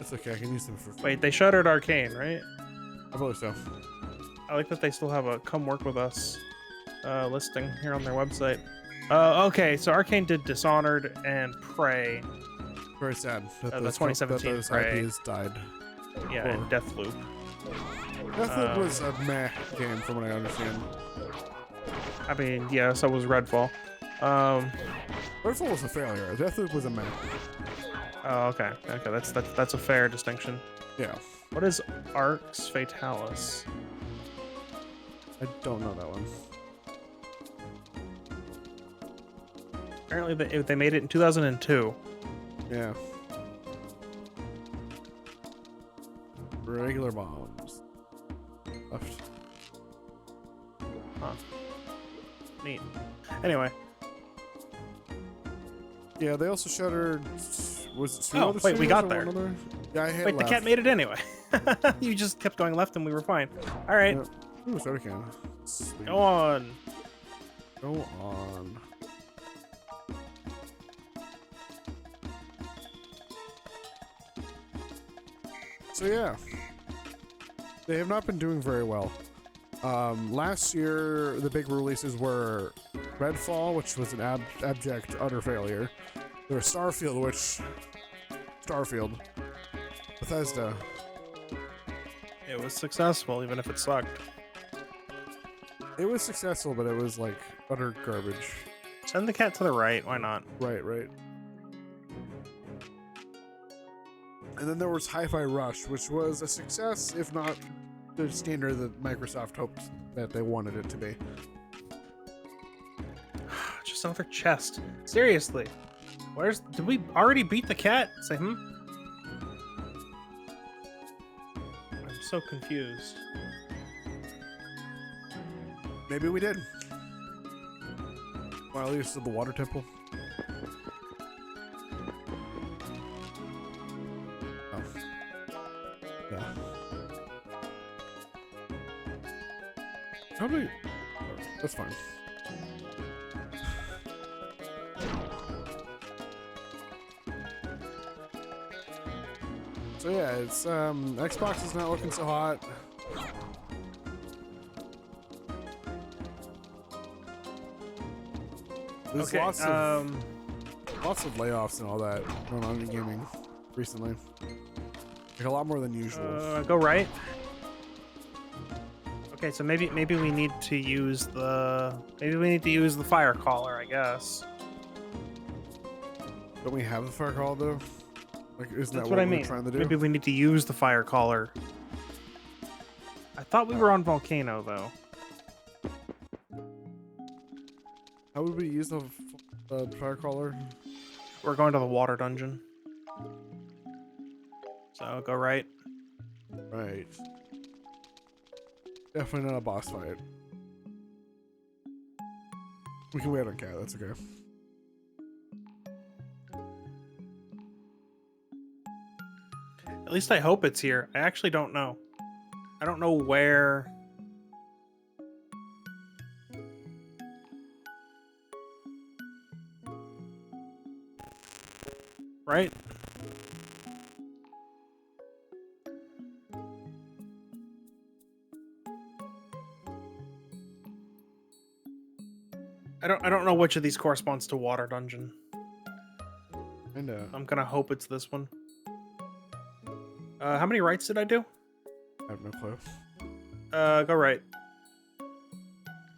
That's okay. I can use them for. Wait, they shuttered Arcane, right? I believe so. I like that they still have a "Come Work with Us" listing here on their website. Okay, so Arcane did Dishonored and Prey. Very sad that The those 2017 those Prey. IPs died. Yeah, and Deathloop. Deathloop was a meh game, from what I understand. I mean, yeah, so was Redfall. Redfall was a failure. Deathloop was a meh. Oh, okay. Okay, that's a fair distinction. Yeah. What is Arx Fatalis? I don't know that one. Apparently, they made it in 2002. Yeah. Regular bombs. Left. Huh. Neat. Anyway. Yeah, they also shuttered. Was it two Oh, other wait, we studios got or there. one other? Yeah, I hit Wait, left. the cat made it anyway. You just kept going left and we were fine. All right. Yeah. Ooh, soda can. Sweet. Go on. Go on. So yeah, they have not been doing very well. Last year, the big releases were Redfall, which was an abject, utter failure. There was Starfield, Bethesda. It was successful, even if it sucked. It was successful, but it was like utter garbage. Send the cat to the right. Why not? Right. And then there was Hi-Fi Rush, which was a success, if not the standard that Microsoft hoped that they wanted it to be. Just another chest. Seriously. Did we already beat the cat? Say, I'm so confused. Maybe we did. Well, at least to the water temple. Oh. Yeah. How do we... Oh, that's fine. So yeah, it's Xbox is not looking so hot. There's Okay, lots of layoffs and all that going on in gaming recently. Like a lot more than usual. Go right. Okay, so maybe we need to use the fire caller, I guess. Don't we have the fire call though? Like, isn't That's that what I we're mean. trying to do? Maybe we need to use the fire caller. I thought we were on Volcano though. How would we use the fire caller? We're going to the water dungeon. So go right. Right. Definitely not a boss fight. We can wait on cat. That's okay. At least I hope it's here. I actually don't know. I don't know where. Right? I don't know which of these corresponds to water dungeon. And I'm gonna hope it's this one. How many rights did I do? I have no clue. Go right.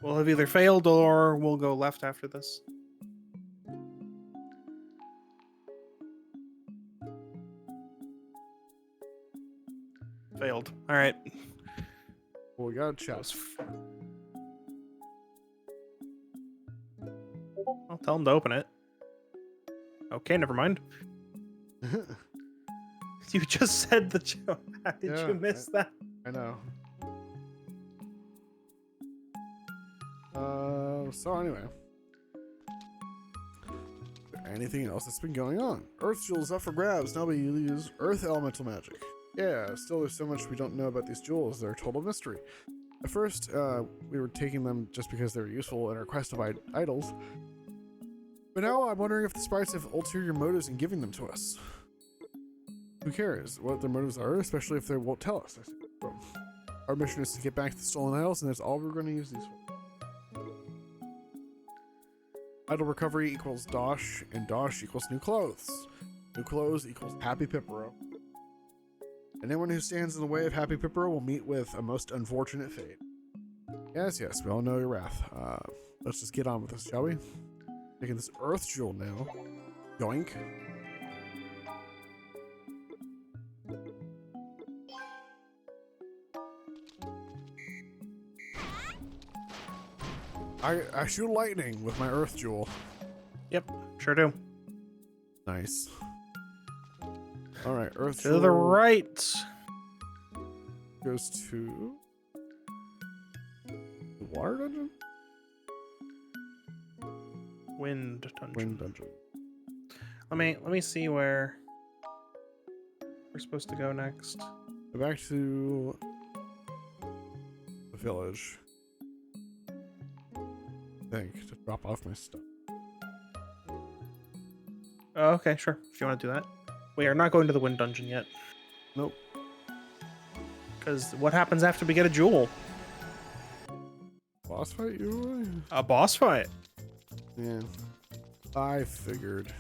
We'll have either failed or we'll go left after this. Failed. All right. Well, we got a chest. I'll tell him to open it. Okay, never mind. You just said the joke. How did you miss that? I know. So anyway. Anything else that's been going on? Earth jewels up for grabs. Now we use Earth elemental magic. Yeah, still there's so much we don't know about these jewels. They're a total mystery. At first, we were taking them just because they were useful in our quest of idols. But now I'm wondering if the sprites have ulterior motives in giving them to us. Who cares what their motives are, especially if they won't tell us? Our mission is to get back to the stolen idols, and that's all we're going to use these for. Idol recovery equals dosh, and dosh equals new clothes. New clothes equals Happy Pipero. Anyone who stands in the way of Happy Pipero will meet with a most unfortunate fate. Yes, we all know your wrath. Let's just get on with this, shall we? Taking this Earth Jewel now. Yoink. I shoot lightning with my Earth Jewel. Yep, sure do. Nice. All right, Earth To Jewel the right. goes to the water dungeon? Wind dungeon. Wind dungeon. Let me see where we're supposed to go next. Go back to the village. I think to drop off my stuff. Oh, okay, sure. If you want to do that. We are not going to the wind dungeon yet. Nope. Because what happens after we get a jewel? Boss fight usually? A boss fight. Yeah. I figured.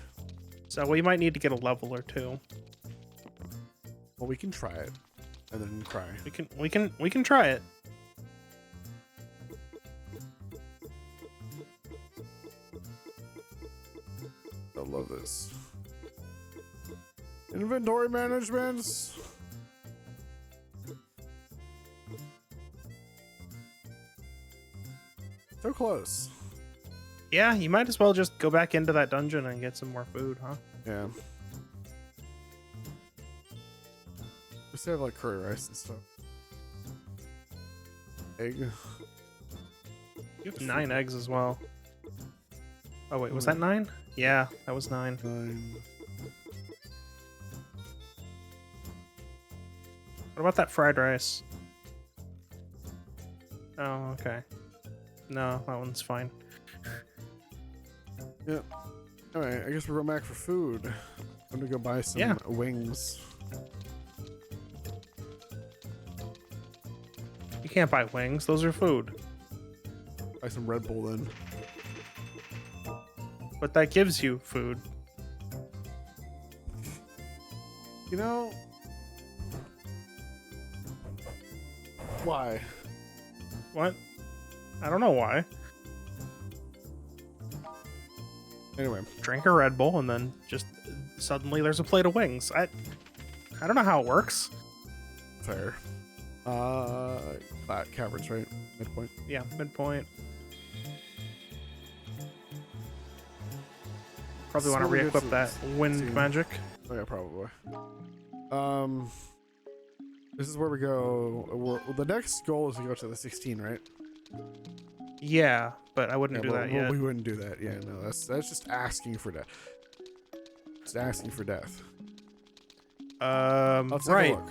So we might need to get a level or two. Well, we can try it. And then cry. We can try it. I love this. Inventory management. So close. Yeah, you might as well just go back into that dungeon and get some more food, huh? Yeah. Just have like curry rice and stuff. Egg. You have 9 eggs as well. Oh wait, was that 9? Yeah, that was 9. 9. What about that fried rice? Oh, okay. No, that one's fine. Yeah. Alright, I guess we're going back for food. I'm gonna go buy some wings. You can't buy wings, those are food. Buy some Red Bull then. But that gives you food. You know... Why? What? I don't know why. Anyway. Drink a Red Bull and then just suddenly there's a plate of wings. I don't know how it works. Fair. Caverns, right? Midpoint. Yeah, midpoint. Probably want to re-equip that wind magic. Oh yeah, probably. This is where we go. Well, the next goal is to go to the 16, right? Yeah, but I wouldn't do that yet. We wouldn't do that. Yeah, no, that's just asking for death. Just asking for death. Let's take a look.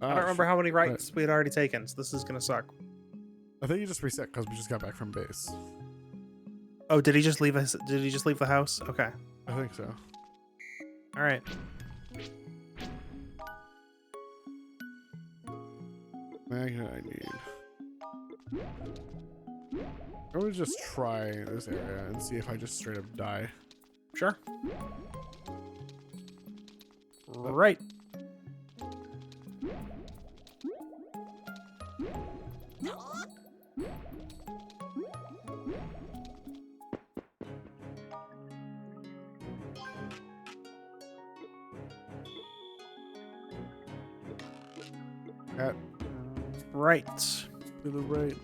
I don't remember how many rights we had already taken, so this is gonna suck. I think you just reset because we just got back from base. Oh, did he just leave us? Did he just leave the house? Okay. I think so. All right. Magnet I need. I would just try this area and see if I just straight up die. Sure. Right. At right. To the right.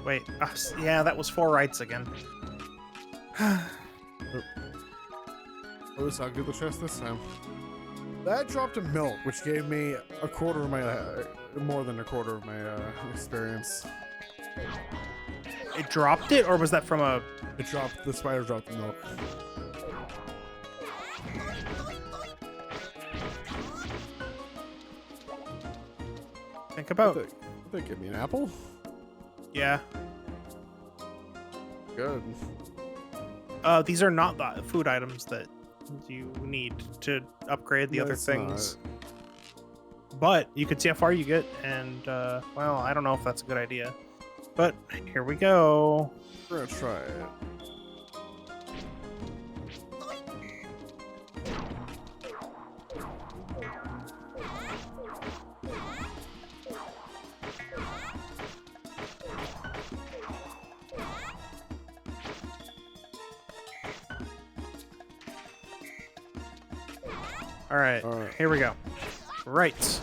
Wait. Yeah, that was 4 rights again. Oh, this I'll get the chest this time. That dropped a milk, which gave me a quarter of my, more than a quarter of my experience. It dropped it, or was that from a? It dropped. The spider dropped the milk. Think about. Did they give me an apple? Yeah. Good. These are not the food items that you need to upgrade the No, other it's things. not. But you could see how far you get, and well, I don't know if that's a good idea. But here we go. We're gonna try it. All right, here we go. Right.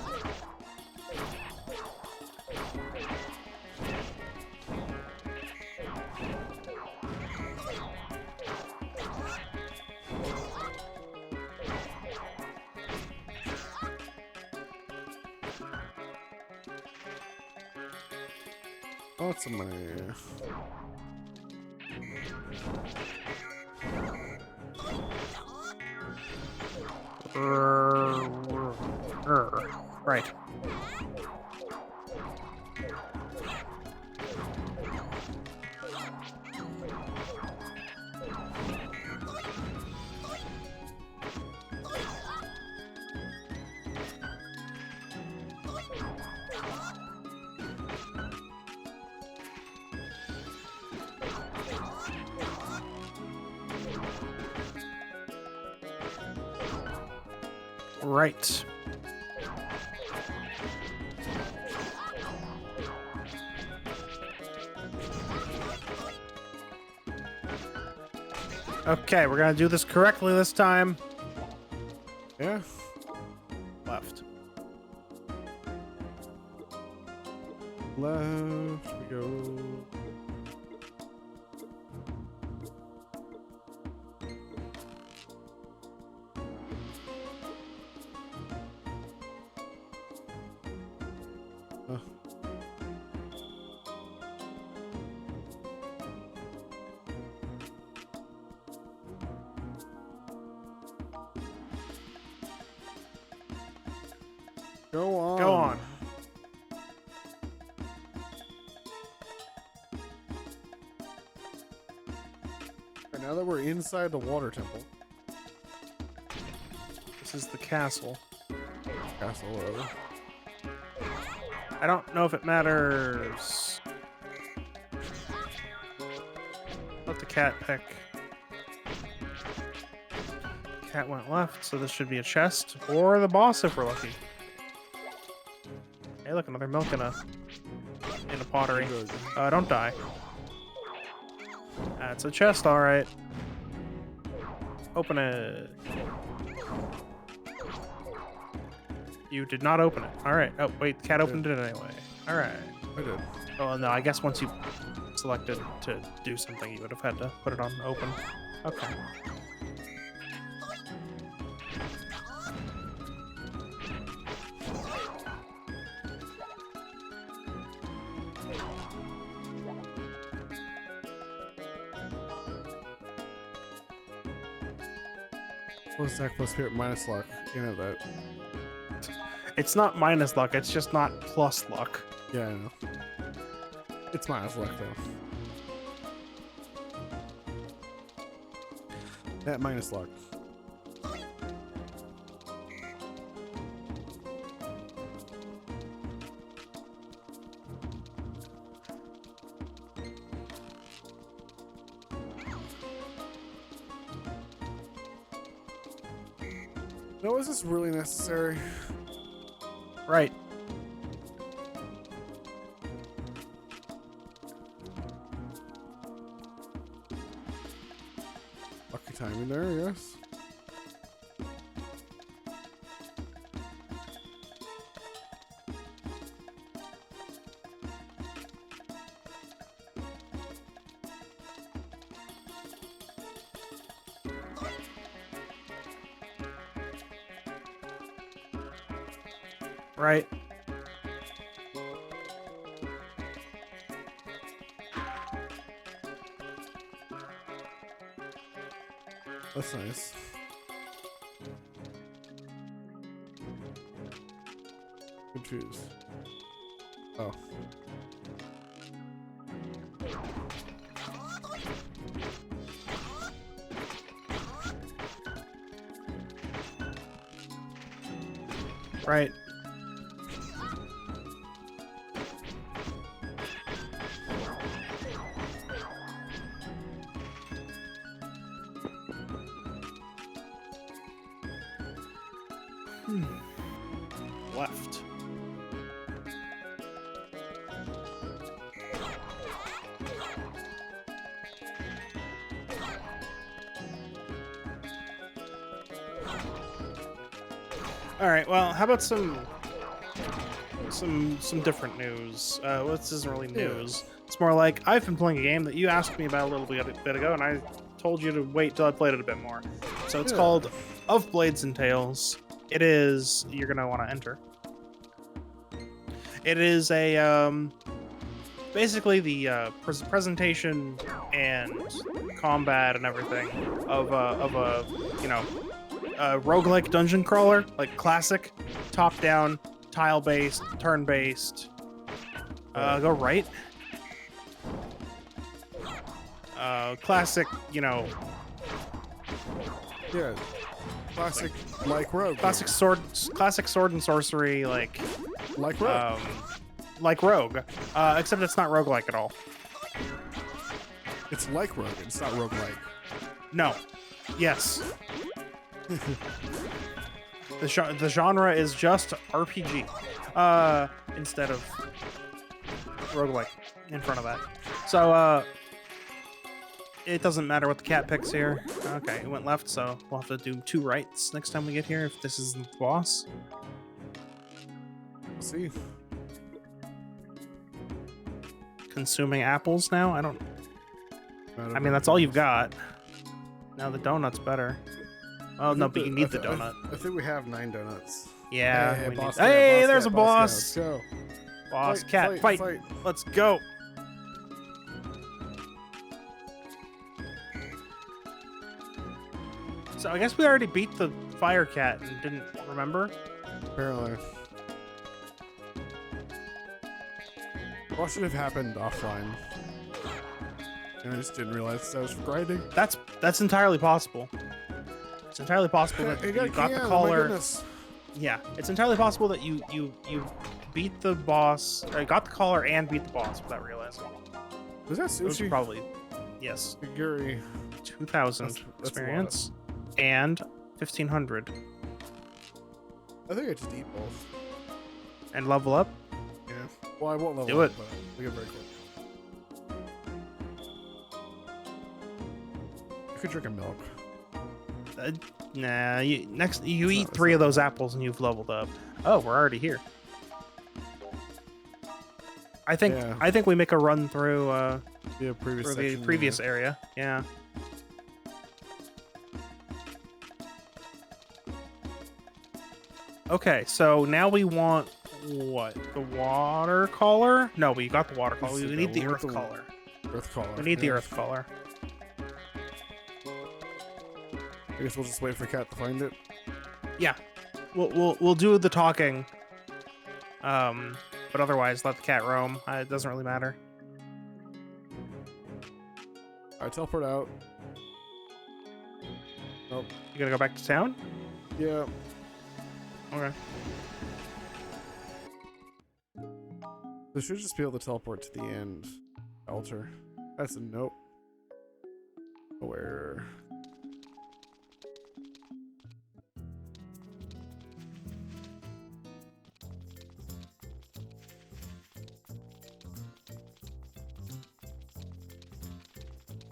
Lots of money. Right. Right. Okay, we're gonna do this correctly this time. Yeah. Left. Left we go. Go on. Go on. Right, now that we're inside the water temple, This is the castle. castle, whatever. I don't know if it matters. Let the cat pick. Cat went left, so this should be a chest or the boss if we're lucky. Hey, look, another milk in a pottery. Good. Don't die. That's a chest, all right. Open it. You did not open it. All right. Oh, wait, the cat opened it anyway. All right. I did. Oh, no, I guess once you selected to do something, you would have had to put it on open. Okay. Plus attack plus spirit minus luck. You know that. It's not minus luck, it's just not plus luck. Yeah, I know. It's minus luck though. That minus luck. No, is this really necessary? Right. Lucky timing there, yes. Right. That's nice. Confused. Oh. Right. Left. All right. Well, how about some different news? This isn't really news. It's more like I've been playing a game that you asked me about a little bit ago, and I told you to wait till I played it a bit more. So it's called Of Blades and Tales. It is. You're gonna want to enter. It is a basically the presentation and combat and everything of a roguelike dungeon crawler, like classic, top down, tile based, turn based. Go right. Classic, Yeah. Classic, like Rogue. classic sword and sorcery, like Rogue. like Rogue, except it's not roguelike at all. It's like Rogue. It's not roguelike. No. Yes. The genre is just RPG, instead of roguelike in front of that. So, it doesn't matter what the cat picks here. Okay, it went left, so we'll have to do 2 rights next time we get here if this isn't the boss. We'll see. Consuming apples now? I mean, that's all you've got. Now the donut's better. Oh, no, but you need the donut. I think we have 9 donuts. Yeah. Hey, we boss need... cat, Hey, boss there's cat, a boss boss. cat, let's go. Boss cat, fight. Let's go. So I guess we already beat the fire cat and didn't remember. Apparently. What should have happened offline? And I just didn't realize that I was grinding. That's entirely possible. It's entirely possible that you got the collar. Yeah, it's entirely possible that you beat the boss, got the collar and beat the boss without realizing. Was that Those are sushi? probably, yes. Guri. 2,000 That's experience and 1,500 I think I just eat both. and level up. Yeah. Well, I won't level Do up, it. but we get very quick. I could drink a milk. Nah, you eat 3 of those apples and you've leveled up. Oh, we're already here. I think we make a run through Yeah, previous the section, previous area. Yeah. Okay, so now we want what? The water collar? No, we got the water collar. We need the earth collar. Earth collar. We need the earth collar. I guess we'll just wait for Cat to find it. Yeah, we'll do the talking. But otherwise, let the cat roam. It doesn't really matter. I teleport out. Nope. You gotta go back to town? Yeah. Okay. They should just be able to teleport to the end altar. That's a nope. Where?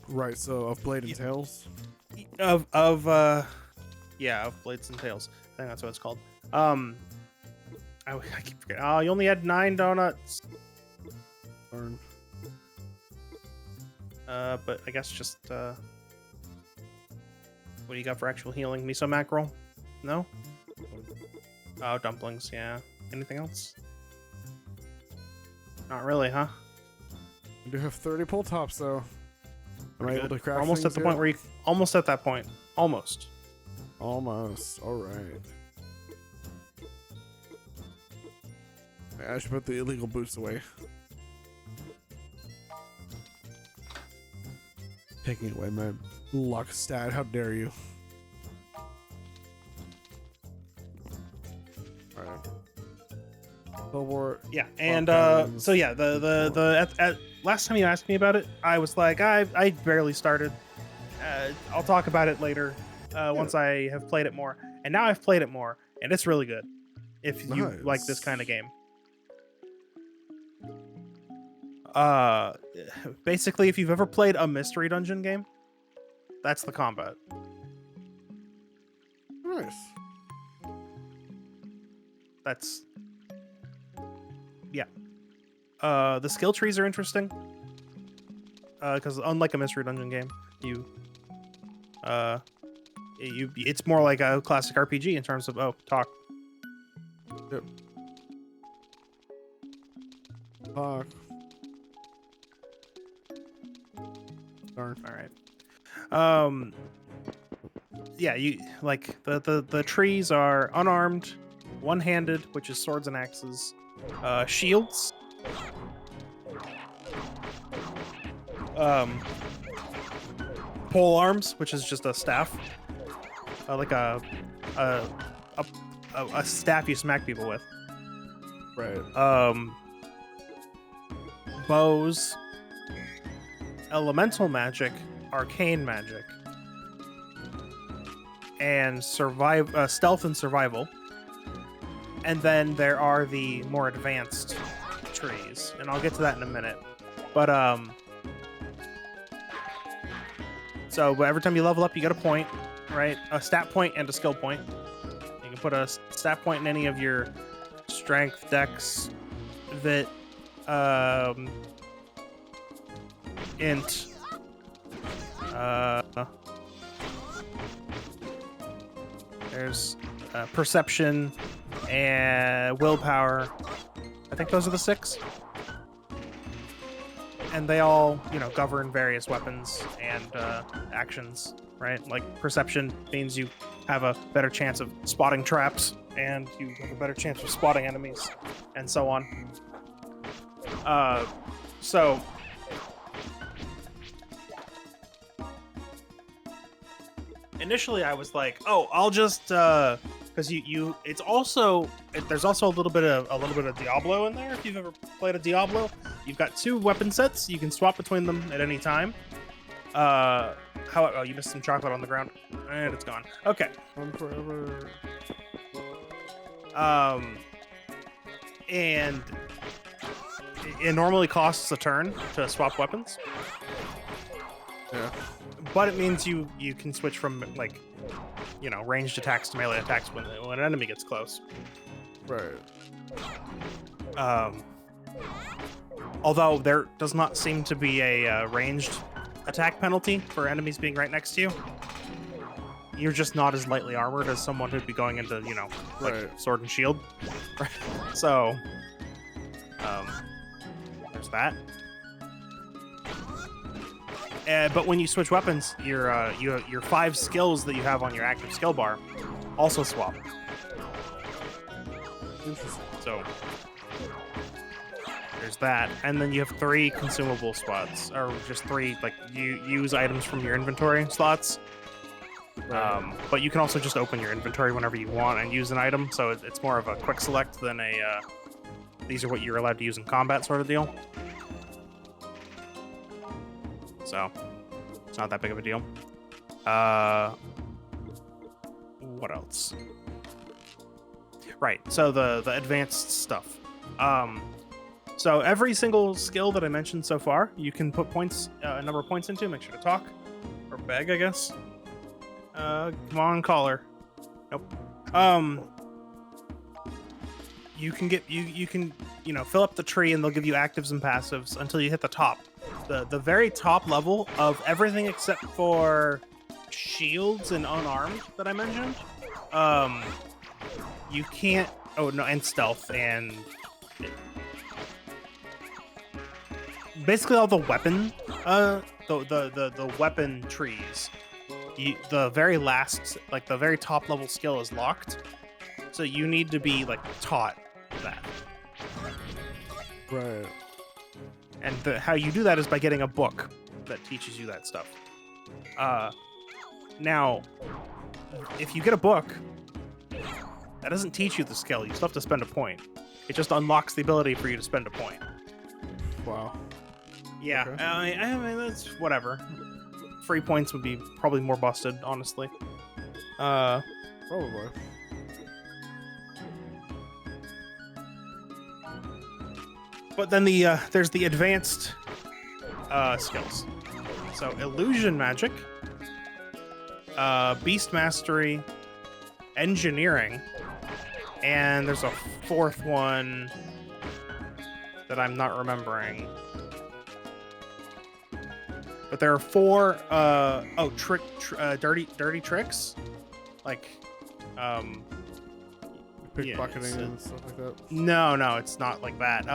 Right, so of Blade and Tails. Of Blades and Tails. I think that's what it's called. I keep forgetting. Oh, you only had 9 donuts. Darn. But I guess just what do you got for actual healing? Miso mackerel? No? Oh, dumplings, yeah. Anything else? Not really, huh? We do have 30 pull tops though. Am I able to craft almost at things the yet? point where you almost at that point. Almost. Almost. Alright. I should put the illegal boots away. Taking away my luck stat. How dare you? Alright. Billboard. Yeah, and Buttons. so yeah, at last time you asked me about it, I was like, I barely started. I'll talk about it later once I have played it more. And now I've played it more, and it's really good. If you like this kind of game. Basically, if you've ever played a mystery dungeon game, that's the combat. Nice. That's yeah. The skill trees are interesting because unlike a mystery dungeon game, it's more like a classic RPG in terms of talk. Yep. Talk. Darn. All right. Yeah, you like the trees are unarmed, one-handed, which is swords and axes, shields, pole arms, which is just a staff, like a staff you smack people with. Right. Bows, elemental magic, arcane magic, and stealth and survival. And then there are the more advanced trees, and I'll get to that in a minute. But so every time you level up, you get a point, right? A stat point and a skill point. You can put a stat point in any of your strength, dex, vit, int, there's perception and willpower. I think those are the 6. And they all, govern various weapons and actions, right? Like perception means you have a better chance of spotting traps, and you have a better chance of spotting enemies, and so on. So initially I was like, oh, I'll just because there's also a little bit of Diablo in there. If you've ever played a Diablo, you've got 2 weapon sets. You can swap between them at any time. You missed some chocolate on the ground, and it's gone. Okay. Forever. And it normally costs a turn to swap weapons. Yeah. But it means you can switch from ranged attacks to melee attacks when an enemy gets close. Right. Although there does not seem to be a ranged attack penalty for enemies being right next to you. You're just not as lightly armored as someone who'd be going into, Right. sword and shield. So, there's that. But when you switch weapons, your 5 skills that you have on your active skill bar also swap. Interesting. So there's that, and then you have 3 consumable spots, or just 3 you use items from your inventory slots. Right. But you can also just open your inventory whenever you want and use an item. So it's more of a quick select than a these are what you're allowed to use in combat sort of deal. So it's not that big of a deal. What else? Right, so the advanced stuff. So every single skill that I mentioned so far, you can put points, a number of points into. Make sure to talk or beg, I guess. Come on, caller. Nope. You can get you can fill up the tree, and they'll give you actives and passives until you hit the top. The very top level of everything except for shields and unarmed that I mentioned. You can't. Oh no, and stealth and basically all the weapon. The weapon trees. The very last, the very top level skill is locked, so you need to be taught that. Right. And how you do that is by getting a book that teaches you that stuff. Now, if you get a book, that doesn't teach you the skill. You still have to spend a point. It just unlocks the ability for you to spend a point. Wow. Yeah, Okay. I mean that's whatever. Free points would be probably more busted, honestly. Probably. But then there's the advanced skills. So illusion magic, beast mastery, engineering, and there's a fourth one that I'm not remembering. But there are four dirty tricks, like Pickpocketing yeah, and stuff like that. No, it's not like that.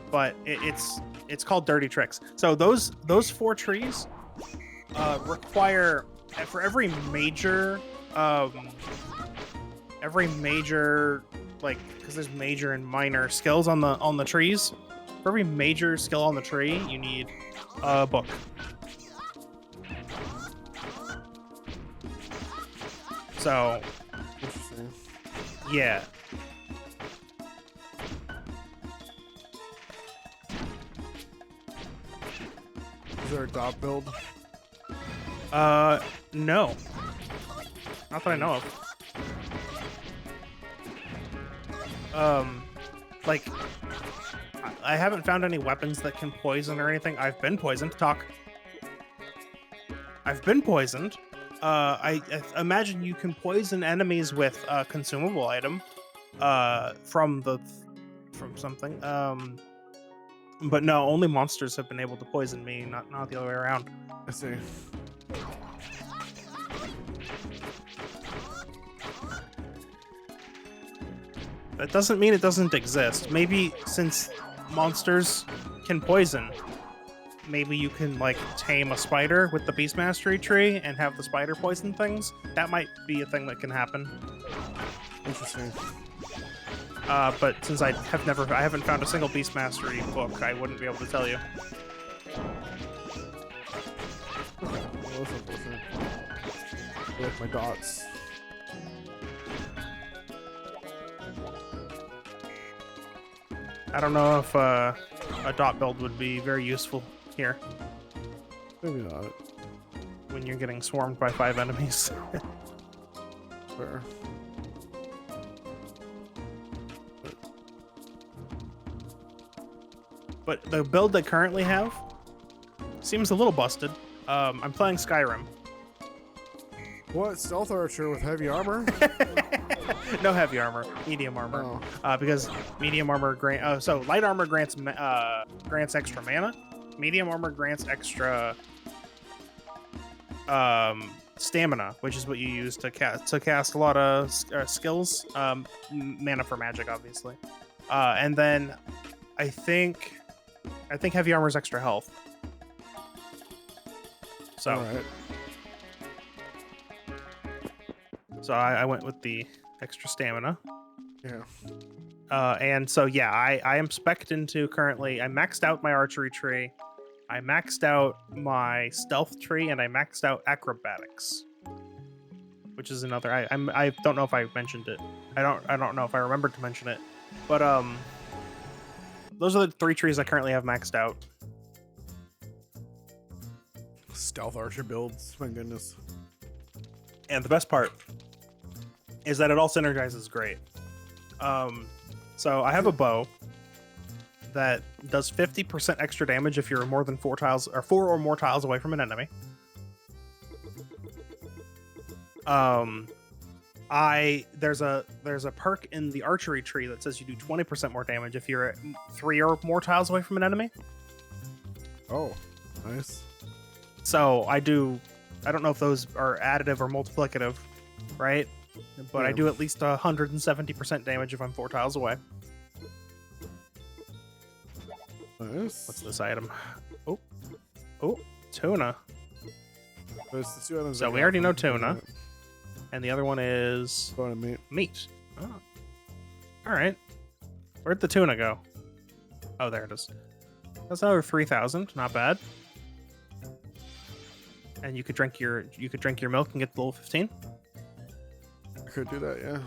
But it's called dirty tricks. So those four trees require for every major like because there's major and minor skills on the trees. For every major skill on the tree, you need a book. So Interesting. yeah. Is there a dot build? No. Not that I know of. Like, I haven't found any weapons that can poison or anything. I've been poisoned. I've been poisoned. I imagine you can poison enemies with a consumable item, from something. But no, only monsters have been able to poison me, not the other way around. I see. That doesn't mean it doesn't exist. Maybe since monsters can poison, maybe you can like tame a spider with the beast mastery tree and have the spider poison things. That might be a thing that can happen. Interesting. But since I haven't found a single beast mastery book, I wouldn't be able to tell you. Well, that's unfortunate. I like my dots. I don't know if a dot build would be very useful here Maybe not. when you're getting swarmed by 5 enemies. Fair. But the build I currently have seems a little busted. I'm playing Skyrim. What? Stealth archer with heavy armor? No heavy armor, medium armor. Because medium armor so light armor grants extra mana. Medium armor grants extra stamina, which is what you use to cast a lot of skills. Mana for magic, obviously. And then I think heavy armor is extra health. So, Alright. So I went with the extra stamina. Yeah. And so yeah, I am spec'd into currently. I maxed out my archery tree, I maxed out my stealth tree, and I maxed out acrobatics, which is another. I don't know if I mentioned it. I don't know if I remembered to mention it, but those are the 3 trees I currently have maxed out. Stealth archer builds. My goodness. And the best part is that it all synergizes great. So I have a bow that does 50% extra damage if you're more than 4 or more tiles away from an enemy. There's a perk in the archery tree that says you do 20% more damage if you're at 3 or more tiles away from an enemy. Oh, nice. So I don't know if those are additive or multiplicative, right? But Yeah. I do at least 170% damage if I'm 4 tiles away. Nice. What's this item? Oh, tuna. There's the 2 items. So I we got already from know the tuna. internet. And the other one is Bone and meat. meat. Oh. All right. Where'd the tuna go? Oh, there it is. That's over 3,000. Not bad. And you could drink your milk and get to level 15. I could do that, yeah.